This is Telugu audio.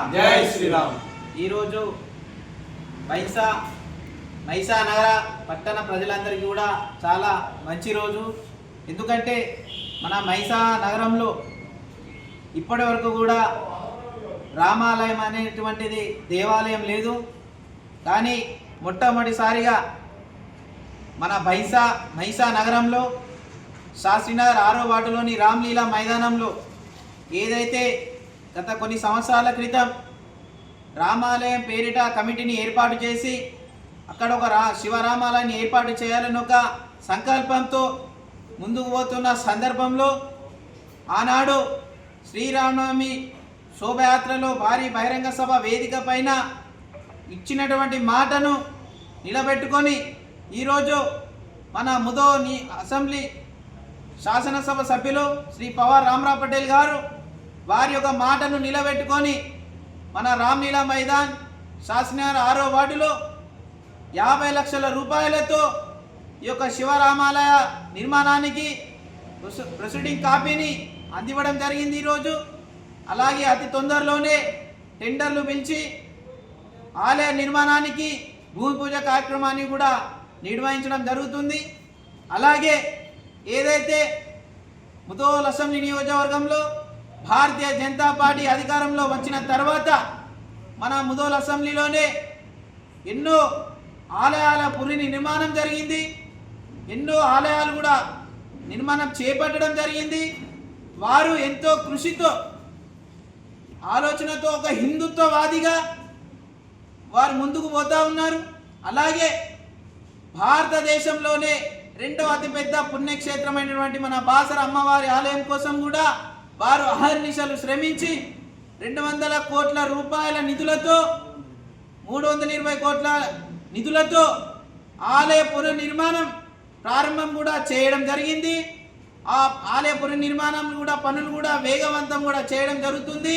శ్రీరామ్. జై శ్రీరామ్. ఈరోజు మైసా నగర పట్టణ ప్రజలందరికీ కూడా చాలా మంచి రోజు. ఎందుకంటే మన మైసా నగరంలో ఇప్పటి వరకు కూడా రామాలయం అనేటువంటిది దేవాలయం లేదు. కానీ మొట్టమొదటిసారిగా మన మైసా నగరంలో శాస్త్రీనగర్ 6వ వార్డులోని రామ్లీలా మైదానంలో ఏదైతే గత కొన్ని సంవత్సరాల క్రితం రామాలయం పేరిట కమిటీని ఏర్పాటు చేసి అక్కడ ఒక శివరామాలయాన్ని ఏర్పాటు చేయాలని ఒక సంకల్పంతో ముందుకు పోతున్న సందర్భంలో ఆనాడు శ్రీరామనవమి శోభయాత్రలో భారీ బహిరంగ సభ వేదిక పైన ఇచ్చినటువంటి మాటను నిలబెట్టుకొని ఈరోజు మన ముదోని అసెంబ్లీ శాసనసభ సభ్యులు శ్రీ పవార్ రామరావు పటేల్ గారు వారి యొక్క మాటను నిలబెట్టుకొని మన రామ్లీలా మైదాన్ శాస్త్రీనగర్ 6వ వార్డులో 50 లక్షల రూపాయలతో ఈ యొక్క శివరామాలయ నిర్మాణానికి ప్రొసీడింగ్ కాపీని అందివ్వడం జరిగింది ఈరోజు. అలాగే అతి తొందరలోనే టెండర్లు పిలిచి ఆలయ నిర్మాణానికి భూమి పూజ కార్యక్రమాన్ని కూడా నిర్వహించడం జరుగుతుంది. అలాగే ఏదైతే ముదోల్ అసెంబ్లీ నియోజకవర్గంలో భారతీయ జనతా పార్టీ అధికారంలో వచ్చిన తర్వాత మన ముదోల్ అసెంబ్లీలోనే ఎన్నో ఆలయాల పురిని నిర్మాణం జరిగింది. ఎన్నో ఆలయాలు కూడా నిర్మాణం చేపట్టడం జరిగింది. వారు ఎంతో కృషితో ఆలోచనతో ఒక హిందుత్వవాదిగా వారు ముందుకు పోతా ఉన్నారు. అలాగే భారతదేశంలోనే 2వ అతిపెద్ద పుణ్యక్షేత్రమైనటువంటి మన బాసర అమ్మవారి ఆలయం కోసం కూడా వారు అహర్నిశలు శ్రమించి 200 కోట్ల రూపాయల నిధులతో 320 కోట్ల నిధులతో ఆలయ పునర్నిర్మాణం ప్రారంభం కూడా చేయడం జరిగింది. ఆ ఆలయ పునర్నిర్మాణం కూడా పనులు కూడా వేగవంతం కూడా చేయడం జరుగుతుంది.